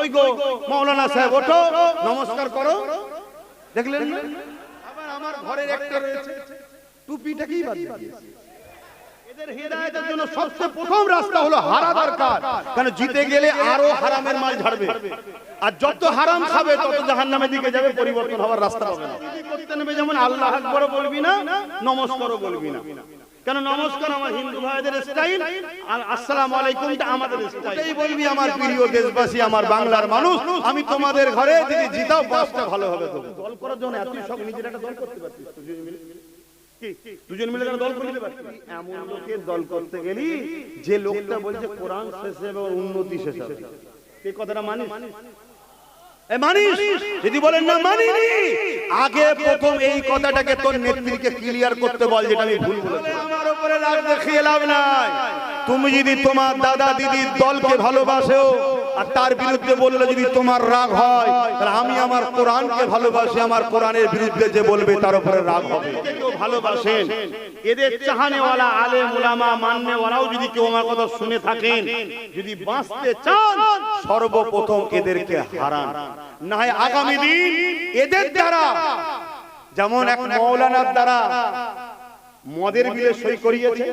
কই গো মাওলানা সাহেব ওঠো নমস্কার করো, দেখলেন না? আবার আমার ঘরের একটা রয়েছে টুপিটাকেই বাদ দিয়েছে। এদের হিদায়াতের জন্য সবচেয়ে প্রথম রাস্তা হলো হারা দরকার, কারণ জিতে গেলে আরো হারামের মাল ঝাড়বে, আর যত হারাম খাবে তত জাহান্নামের দিকে যাবে, পরিবর্তন হওয়ার রাস্তা পাবে না। করতে নেবে যেমন আল্লাহ আকবার বলবি না, নমস্কারও বলবি না, কেন নমস্কার আমার হিন্দু ভাইদের স্টাইল, আর আসসালামু আলাইকুমটা আমাদের স্টাইল। এই বলবি আমার প্রিয় দেশবাসী, আমার বাংলার মানুষ, আমি তোমাদের ঘরে যদি জিতাও বাসটা ভালো হবে। তো দল করার জন্য এত সব নিজের একটা দল করতে পারছিস দুজন মিলে দল করতে পারছিস। এমন লোকের দল করতে গেলি যে লোকটা বলছে কোরআন শেষ হবে উন্নতি শেষ হবে, এই কথাটা মানিস? মানিস? যদি বলেন না মানিনি, আগে প্রথম এই কথাটাকে তোর নেত্রীকে ক্লিয়ার করতে বল যেটা আমি ভুল বলেছি। আমার উপরে রাগ দেখিয়ে লাভ নাই। তুমি যদি তোমার দাদা দিদির দলকে ভালোবাসো আর তার বিরুদ্ধে বললে যদি তোমার রাগ হয়, তাহলে আমি আমার কোরআনকে ভালোবাসি, আমার কোরআনের বিরুদ্ধে যে বলবে তার উপরে রাগ হবে। কেউ ভালোবাসেন, এদের চাহানেওয়ালা আলেম উলামা মাননেওয়ালাও যদি কেউ আমার কথা শুনে থাকেন, যদি বাঁচতে চান সর্বপ্রথম এদেরকে হারান, না হয় আগামী দিন এদের দ্বারা, যেমন এক মাওলানার দ্বারা মদের বিলে সই করিয়েছে,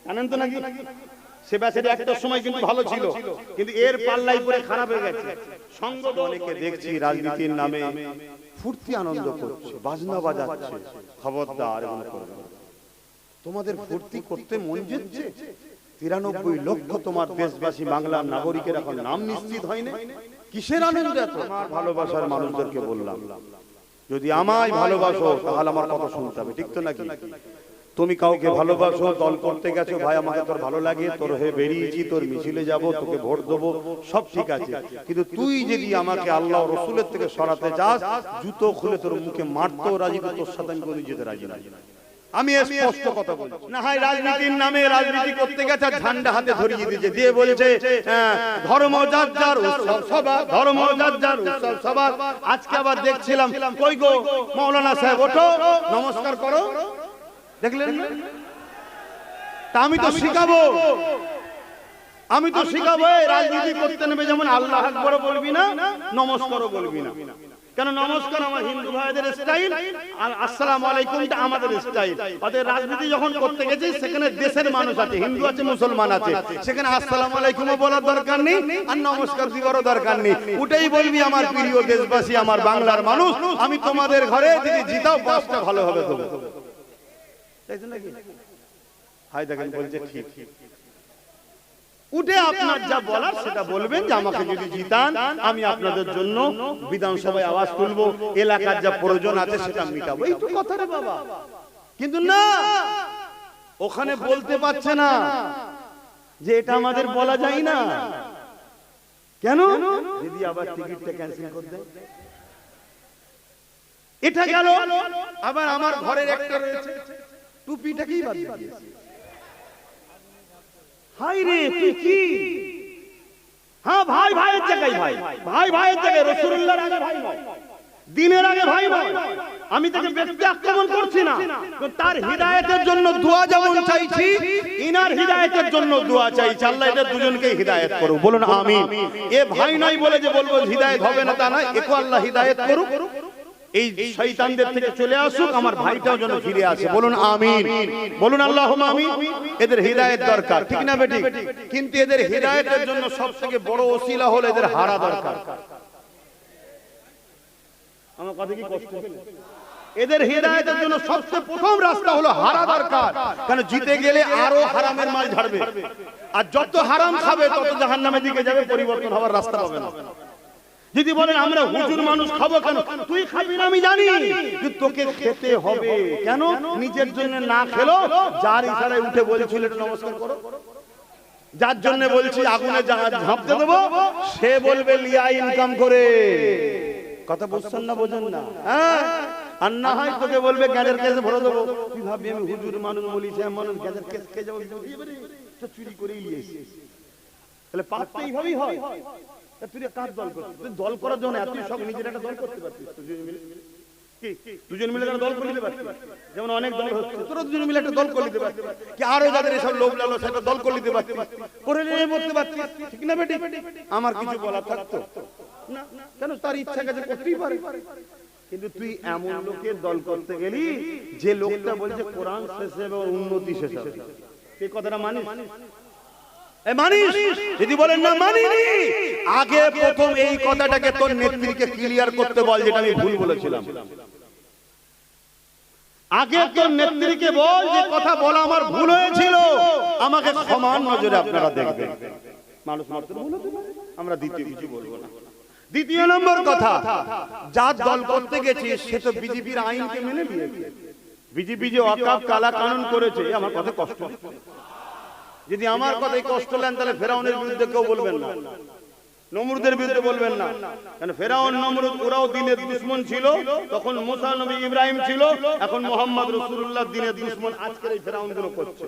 জানেন তো নাকি? সে বেচারি একটা সময় কিন্তু ভালো ছিল, কিন্তু এর পাল্লাই পরে খারাপ হয়ে গেছে। সঙ্গ অনেকে দেখছি রাজনীতির নামে ফুর্তি আনন্দ করছে, বাজনা বাজাচ্ছে। খবরদার, তোমাদের ফুর্তি করতে মন যেচ্ছে? 93 লক্ষ তোমার দেশবাসী বাংলার নাগরিকের এখন নাম নিশ্চিত হয়নি, কিসের আনন্দ এত? আমার ভালোবাসার মানুষদেরকে বললাম, যদি আমায় ভালোবাসো তাহলে আমার কথা শুনতে হবে, ঠিক তো নাকি? তুমি কাউকে ভালোবাসো, দল করতে গেছো, ভাই আমাকে তোর ভালো লাগে, তোর হয়ে বেরিয়েছি, তোর মিছিলে যাব, তোকে ভোট দেবো, সব ঠিক আছে, কিন্তু তুই যদি আমাকে আল্লাহ রসুলের থেকে সরাতে চাস, জুতো খুলে তোর মুখে মারতেও রাজি, তোর সাথে আমি কোনোদিন যেতে রাজি না। আমি স্পষ্ট কথা বলছি। না হয় রাজনীতির নামে রাজনীতি করতে গেছে, ঝান্ডা হাতে ধরিয়ে দিয়েছে, দিয়ে বলছে ধর্ম যার যার উৎসব সভা, ধর্ম যার যার উৎসব সভা। আজকে আবার দেখছিলাম, কই গো মাওলানা সাহেব ওঠো নমস্কার করো, দেখলেন না? তা আমি তো শিখাবো, আমি তো শিখাবো রাজনীতি করতে নেবে যেমন আল্লাহ আকবার বলবি না, নমস্কারও বলবি না, কেন নমস্কার আমার হিন্দু ভাইদের স্টাইল, আর আসসালামু আলাইকুমটা আমাদের স্টাইল। ওদের রাজনীতি যখন করতে গেছি সেখানে দেশের মানুষ আছে, হিন্দু আছে, মুসলমান আছে, সেখানে আসসালামু আলাইকুমও বলার দরকার নেই আর নমস্কার দিবারও দরকার নেই। ওটাই বলবি আমার প্রিয় দেশবাসী, আমার বাংলার মানুষ, আমি তোমাদের ঘরে যদি জিতাও বাসটা ভালো হবে। তো তাই তো নাকি? হাই দেখেন বলছে ঠিক, উঠে আপনার যা বলার সেটা বলবেন, যে আমাকে যদি জিতান আমি আপনাদের জন্য বিধানসভায় আওয়াজ তুলবো, এলাকার যা প্রয়োজন আছে সেটা মিটাবো, এই তো কথা রে বাবা। কিন্তু না, ওখানে বলতে পারছে না যে এটা আমাদের বলা যায় না। কেন? যদি আবার টিকিটটা ক্যান্সেল করে দেয়। এটা গেল। আবার আমার ঘরের একটা রয়েছে টুপিটাকেই বাদ দিয়েছে। হাই রে তুই কি? হ্যাঁ ভাই ভাইয়ের জায়গায় ভাই, ভাই ভাইয়ের জায়গায়, রাসূলুল্লাহর আগে ভাই নয়, দিনের আগে ভাই নয়। আমি তাকে ব্যক্তি আক্রমণ করছি না, তার হিদায়াতের জন্য দোয়া যেমন চাইছি, ইনার হিদায়াতের জন্য দোয়া চাইছি। আল্লাহ এদের দুজনকে হিদায়াত করুক, বলুন আমিন। এ ভাই নয় বলে যে বলবো হিদায়াত হবে না তা নয়, একে আল্লাহ হিদায়াত করুক, এই শয়তানদের থেকে চলে আসুক, আমার ভাইটাও যেন ফিরে আসে, বলুন আমিন, বলুন আল্লাহুম্মা আমিন। এদের হিদায়াত দরকার, ঠিক না বেঠিক? কিন্তু এদের হিদায়াতের জন্য সবথেকে বড় ওসিলা হলো এদের হারা দরকার। আমার কথা কি কষ্ট পেলেন? এদের হিদায়াতের জন্য সবচেয়ে প্রথম রাস্তা হলো হারা দরকার, কারণ জিতে গেলে আরো হারামের মাল ঝাড়বে, আর যত হারাম খাবে তত জাহান্নামের দিকে যাবে, পরিবর্তন হওয়ার রাস্তা পাবে না। যদি বলেন আমরা হুজুর মানুষ খাবো কেন, তুই খাবি না আমি জানি, কিন্তু তোকে খেতে হবে। কেন? নিজের জন্য না খেলো, যার ইশারায় উঠে বলছিল নমস্কার করো, যার জন্য বলছি আগুনে ঝাঁপতে দেবো, সে বলবে লিয়া ইনকাম করে। কথা বুঝছেন না? বোঝেন না? হ্যাঁ, আর না হয় তোকে বলবে গ্যাজের কেসে ভরে দেবো। তুই ভাববি আমি হুজুর মানুষ বলি, সে মানুষ গ্যাজের কেস খেয়ে যাবো, চুরি করেই নিয়েছি। তাহলে পাপটা এইভাবেই হয়। তুই কার দল করছিস? তুই দল করার জন্য এত সব নিজের একটা দল করতে পারছিস? কি দুজন মিলে একটা দল করে দিতে পারতি? যেমন অনেক দল হচ্ছে, তোরা দুজন মিলে একটা দল করে দিতে পারতি, কি আরো যাদের এসব লোভ লালসা একটা দল করে দিতে পারতি, করে নিয়ে বলতে পারতি, ঠিক না বেটি? আমার কিছু বলা থাকতো না, কেন তার ইচ্ছা কাছে করতেই পারে। কিন্তু তুই এমন লোকের দল করতে গেলি যে লোকটা বলছে কোরআন শেষ হবে ওর উন্নতি শেষ হবে, এই কথাটা মানিস? মানিস? যদি বলেন না মানিনি, আগে প্রথম এই কথাটাকে তোর নেত্রীকে ক্লিয়ার করতে বল যেটা আমি ভুল বলেছিলাম। আগে তোর নেত্রীকে বল যে কথা বলা আমার ভুল হয়েছিল, আমাকে ক্ষমার নজরে আপনারা দেখবেন। মানুষ মাত্র ভুল হতে পারে, আমরা দ্বিতীয় কিছু বলবো না। দ্বিতীয় নম্বর কথা, যার দল করতে গেছিস সে তো বিজেপির আইনকে মেনে নিয়েছে। বিজেপি যে ওয়াকফ কালা কানুন করেছে, আমার কথা কষ্ট, যদি আমার কথাই কষ্ট নেন তাহলে ফেরাউনের বিরুদ্ধে কেউ বলবেন না, নমরুদের বিরুদ্ধে বলবেন না, কারণ ফেরাউন নমরুদ ওরাও দিনের দুশমন ছিল, তখন মুসা নবী ইব্রাহিম ছিল, এখন মুহাম্মদ রাসূলুল্লাহ দিনের দুশমন আজকের এই ফেরাউন গুলো করছে।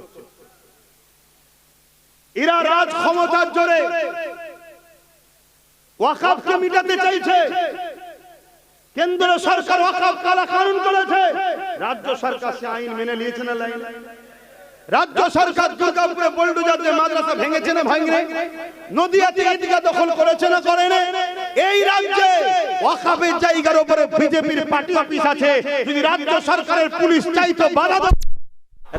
এরা রাজ ক্ষমতার জোরে ওয়াকফকে মিটাতে চাইছে। কেন্দ্র সরকার ওয়াকফ কালা কানুন করেছে, রাজ্য সরকার সে আইন মেনে নিয়েছে না লাইন? রাজ্য সরকার দুর্গাপুরে বুলডোজার দিয়ে মাদ্রাসা ভেঙেছে না ভাঙে? নদিয়াতে ঈদগাহ দখল করেছে না করে না? এই রাজ্যে ওয়াকফের জায়গার উপরে বিজেপির পার্টি অফিস আছে, যদি রাজ্য সরকারের পুলিশ চাইতো বাধা দেবে।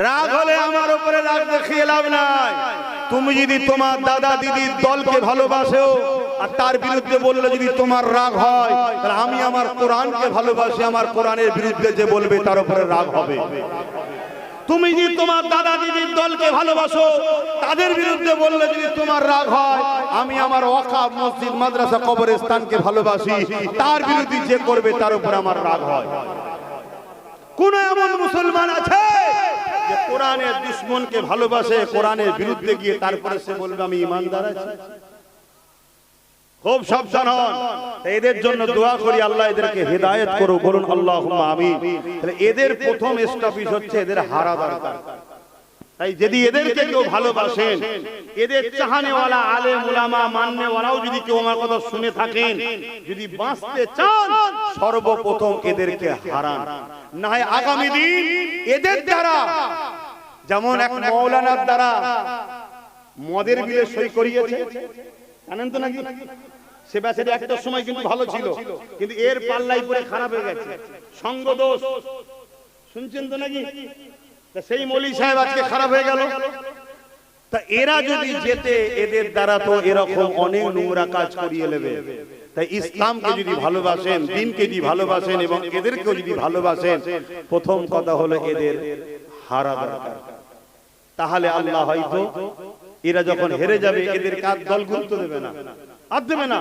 রাগ হলে আমার উপরে রাগ দেখিয়ে লাভ নাই। তুমি যদি তোমার দাদা দিদির দলকে ভালোবাসো আর তার বিরুদ্ধে বললে যদি তোমার রাগ হয়, তাহলে আমি আমার কোরআনকে ভালোবাসি, আমার কোরআনের বিরুদ্ধে যে বলবে তার উপরে রাগ হবে। তুমি যদি তোমার দাদা দিদির দলকে ভালোবাসো, তাদের বিরুদ্ধে বললে যদি তোমার রাগ হয়, আমি আমার ওয়াকফ মসজিদ মাদ্রাসা কবরস্থানকে ভালোবাসি, তার বিরুদ্ধে যে করবে তার উপর আমার রাগ হয়। কোন এমন মুসলমান আছে যে কোরআনের দুশমনকে ভালোবাসে, কোরআনের বিরুদ্ধে গিয়ে তারপরে সে বলবে আমি ঈমানদার আছি? খুব সাবধান হন। এদের জন্য দোয়া করি আল্লাহ এদেরকে হেদায়েত করো, বলুন আল্লাহুম্মা আমিন। তাহলে এদের প্রথম স্টপিস হচ্ছে এদের হারা দরকার। তাই যদি এদেরকে কেউ ভালোবাসেন, এদের চাহানেওয়ালা আলেম উলামা মাননেওয়ালাও যদি কেউ আমার কথা শুনে থাকেন, যদি বাঁচতে চান সর্বপ্রথম এদেরকে হারান, না হয় আগামী দিন এদের দ্বারা, যেমন এক মাওলানার দ্বারা মদের বিলে সই করিয়েছে, জানেন তো নাকি? সে বেচারি একটা সময় কিন্তু ভালো ছিল, কিন্তু এর পাল্লাই পরে খারাপ হয়ে গেছে, সঙ্গ দোষ, শুনছেন তো নাকি? সেই মৌলী সাহেব আজকে খারাপ হয়ে গেল। তা এরা যদি যেতে, এদের দ্বারা তো এরকম অনেক নোংরা কাজ করিয়ে নেবে। তাই ইসলামকে যদি ভালোবাসেন, দ্বীনকে যদি ভালোবাসেন এবং এদেরকেও যদি ভালোবাসেন, প্রথম কথা হলো এদের হারা দরকার। তাহলে আল্লাহ হয়তো এরা যখন হেরে যাবে এদের কাজ দল গুরুত্ব দেবে না, আর দেবে না।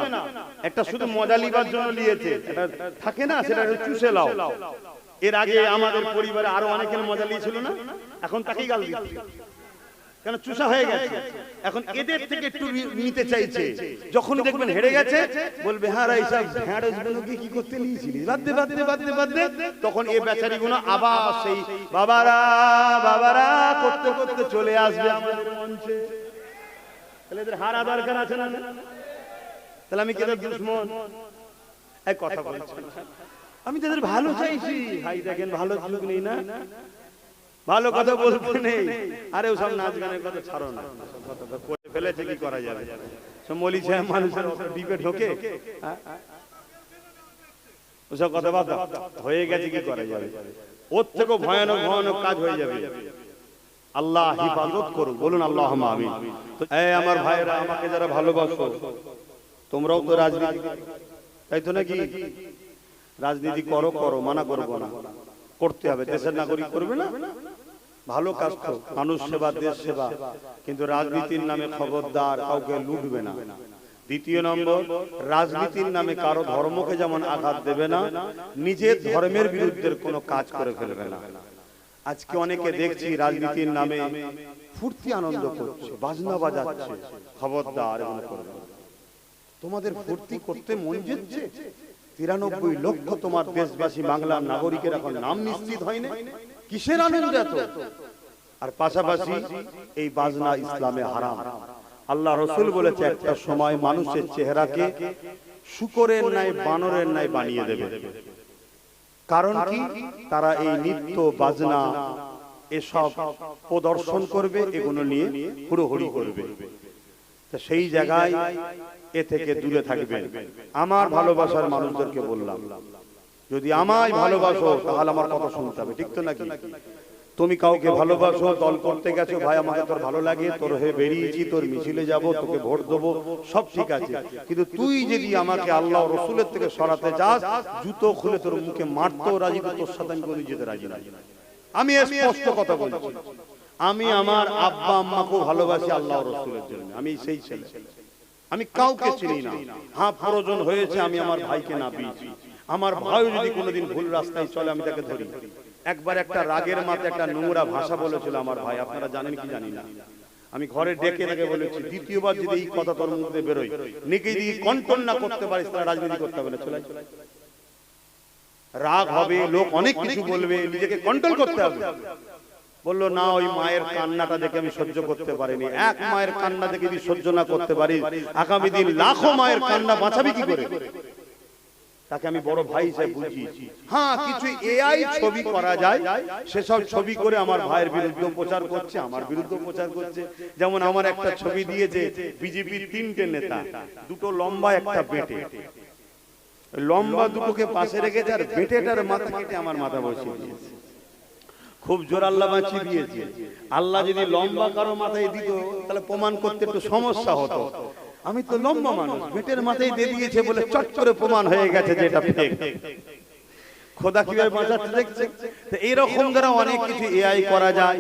একটা শুধু মজা লিবার জন্য নিয়েছে, এটা থাকে না, সেটা চুষে লাও। এর আগে আমাদের পরিবারে আরো অনেকের মজা নিয়েছিল না, এখন তাকেই গাল দিচ্ছে, কেন চুষা হয়ে গেছে। এখন এদের থেকে একটু নিতে চাইছে, যখন দেখবেন হেরে গেছে বলবে হ্যাঁ এইসব ভেড়স গুলোকে কি করতে নিয়েছিলি, বাদ দে বাদ দে বাদ দে বাদ দে। তখন এই বেচারি গুলো আবার সেই বাবারা বাবারা করতে করতে চলে আসবে আমাদের মঞ্চে। তাহলে এদের হারা দরকার আছে না? তাহলে আমি কেন দুশমন? এক কথা বলছি, আমি তাদের ভালো চাইছি। ভাই দেখেন ভালো যুগ নেই না, ভালো কথা বলতে নেই। আরে ওসব নাচ গানের কথা ছাড়ো না, কথা করে ফেলেছে কি করা যাবে? সব মলি সাহেব মানুষের ডিপে ঢোকে, ওসব কথা বাদ হয়ে গেছে, কি করা যাবে? ওর থেকেও ভয়ানক ভয়ানক কাজ হয়ে যাবে। আল্লাহ হিফাজত করুক, বলুন আল্লাহুম্মা আমিন। এই আমার ভাইরা, আমাকে যারা ভালোবাসো, তোমরাও তো রাজনীতি, তাই তো নাকি? রাজনীতি করো করো, মানা করবো না, করতে হবে। দেশের নাগরিক করবে না, ভালো কাজ তো, মানুষ সেবা দেশ সেবা, কিন্তু রাজনীতির নামে খবরদার কাউকে লুটবে না। দ্বিতীয় নম্বর, রাজনীতির নামে কারো ধর্মকে যেমন আঘাত দেবে না, নিজের ধর্মের বিরুদ্ধে কোনো কাজ করে ফেলবে না। আজকে অনেকে দেখছি রাজনীতির নামে ফুর্তি আনন্দ করছে, বাজনা বাজাচ্ছে, খবরদার এগুলো করবে না। তোমাদের ফুর্তি করতে মন যাচ্ছে, 93 লক্ষ তোমার দেশবাসী বাংলার নাগরিকের এখন নাম নিশ্চিত হয়নি, কিসের আনন্দ এত? আর পাশাপাশি এই বাজনা ইসলামে হারাম। আল্লাহ রাসূল বলেছে একটা সময় মানুষের চেহারাকে শূকরের ন্যায় বানরের ন্যায় বানিয়ে দেবে। কারণ কি? তারা এই নৃত্য বাজনা এসব প্রদর্শন করবে, এগুলো নিয়ে হুড়োহুড়ি করবে। তো সেই জায়গায় এ থেকে দূরে থাকবেন। আমার ভালোবাসার মানুষদেরকে বললাম, যদি আমায় ভালোবাসো তাহলে আমার কথা শুনতে হবে, ঠিক তো নাকি? তুমি কাউকে ভালোবাসো, দল করতে গেছো, ভাই আমাকে তোর ভালো লাগে, তোর হয়ে বেরিয়েছি, তোর মিছিলে যাব, তোকে ভোট দেবো, সব ঠিক আছে, কিন্তু তুই যদি আমাকে আল্লাহ রসুলের থেকে সরাতে চাস, জুতো খুলে তোর মুখে মারতেও রাজি, তোর সাথে আমি কোনো যেতে রাজি না। আমি স্পষ্ট কথা বলছি, আমি আমার আব্বা আম্মাকেও ভালোবাসি আল্লাহ রসুলের জন্য, আমি সেই ছেলে, আমি কাউকে চিনি না। হ্যাঁ, প্রয়োজন হয়েছে আমি আমার ভাইকে না পেয়েছি, আমার ভাই যদি কোনোদিন ভুল রাস্তায় চলে আমি তাকে ধরি। একবার একটা রাগের মাঝে একটা নোংরা ভাষা বলেছিল আমার ভাই, আপনারা জানেন কি জানি না, আমি ঘরে ডেকে ডেকে বলেছি, দ্বিতীয়বার যদি এই কথা তোর মুখ দিয়ে বেরোয়, নিজে যদি কন্ট্রোল না করতে পারিস তাহলে রাজনীতি করতে হবে না, চলে রাগ হবে, লোক অনেক কিছু বলবে, নিজেকে কন্ট্রোল করতে হবে। বললো না, ওই মায়ের কান্নাটা দেখে আমি সহ্য করতে পারিনি। এক মায়ের কান্না দেখে যদি সহ্য না করতে পারি, আগামী দিন লাখো মায়ের কান্না বাঁচাবি কি করে? তাকে আমি বড় ভাই হিসেবে বুঝিয়েছি। হ্যাঁ, কিছু এআই ছবি করা যায়, সেসব ছবি করে আমার ভাইয়ের বিরুদ্ধে প্রচার করছে, আমার বিরুদ্ধে প্রচার করছে। যেমন আমার একটা ছবি দিয়েছে বিজেপির 3টে নেতা, দুটো লম্বা একটা বেটে, লম্বা দুটোকে পাশে রেখেছে আর বেটেটার মাথা কেটে আমার মাথা বসিয়ে দিয়েছে। খুব জোর আল্লাহ বাঁচিয়ে দিয়েছে। আল্লাহ যদি লম্বা কারো মাথায় দিত তাহলে প্রমাণ করতে একটু সমস্যা হতো। আমি তো লম্বা মানুষ, বেটের মাথায় দিয়ে দিয়েছে বলে চট করে প্রমাণ হয়ে গেছে যে এটা ফেক। খোদা কিভাবে বাঁচাতে দেখছে। তো এইরকম দ্বারা অনেক কিছু এআই করা যায়।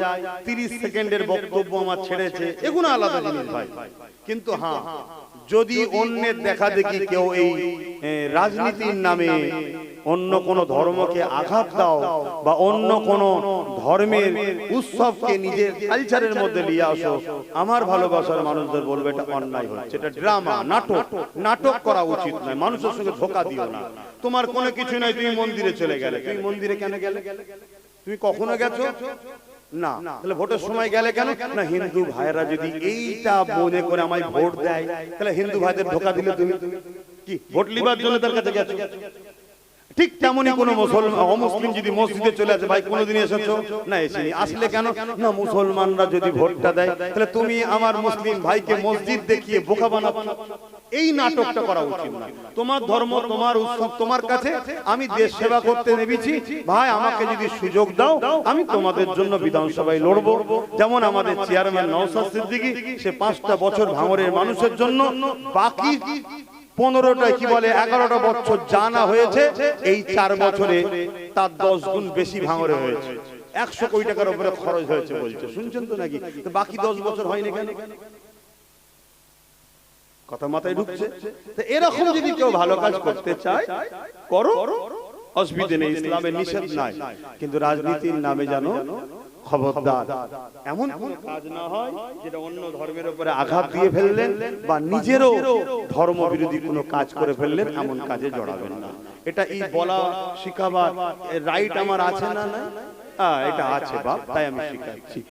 30 সেকেন্ডের বক্তব্য আমার ছেড়েছে, এগুলো আলাদা জিনিস ভাই। কিন্তু হ্যাঁ, যদি অন্যের দেখা দেখি কেউ এই রাজনীতির নামে অন্য কোন ধর্মকে আঘাত দাও বা অন্য কোন ধর্মের উৎসবকে নিজের কালচারের মধ্যে নিয়ে আসো, আমার ভালোবাসার মানুষদের বলবে এটা অন্যায় হচ্ছে, এটা ড্রামা, নাটক, নাটক করা উচিত নয়, মানুষের সঙ্গে ধোঁকা দিও না। তোমার কোনো কিছু নাই, তুমি মন্দিরে চলে গেলে, তুমি মন্দিরে কেন গেলে? তুমি কখনো গেছো না, তাহলে ভোটের সময় গেলে কেন? না, হিন্দু ভাইরা যদি এইটা মনে করে আমায় ভোট দেয়, তাহলে হিন্দু ভাইদের ধোঁকা দিলে তুমি কি ভোট লিবার জন্য তার কাছে গেছো? ঠিক তেমনি কোন মুসলমান অমুসলিম যদি মসজিদে চলে আসে, ভাই কোনোদিন এসেছো না? এসেনি। আসলে কেন? না, মুসলমানরা যদি ভোটটা দেয় তাহলে তুমি আমার মুসলিম ভাইকে মসজিদ দেখিয়ে বোকা বানাচ্ছ। এই নাটকটা করা উচিত না। তোমার ধর্ম, তোমার উৎসব তোমার কাছে, আমি দেশ সেবা করতে নেমেছি ভাই, আমাকে যদি সুযোগ দাও আমি তোমাদের জন্য বিধানসভায় লড়বো। যেমন আমাদের চেয়ারম্যান নওশাদ সিদ্দিকী, সে 5টা বছর ভাঙড়ের মানুষের জন্য, বাকি 15টা কি বলে 11টা বছর জানা হয়েছে, এই 4 বছরে তার 10 গুণ বেশি ভাঙড়ে হয়েছে। 100 কোটি টাকার উপরে খরচ হয়েছে বলছে, শুনছেন তো নাকি? তো বাকি 10 বছর হয়নি কেন? কথা মাথায় ঢুকছে? তো এরকম যদি কেউ ভালো কাজ করতে চায় করো, অসুবিধা নেই, ইসলামের নিষেধ নাই, কিন্তু রাজনীতির নামে জানো খবরদার এমন কোন কাজ না হয় যেটা অন্য ধর্মের উপরে আঘাত দিয়ে ফেললেন বা নিজেরও ধর্ম বিরোধী কোনো কাজ করে ফেললেন, এমন কাজে জড়াবেন না। এটা এই বলা শিখাবার রাইট আমার আছে না? না, এটা আছে বাপ, তাই আমি শিখাচ্ছি।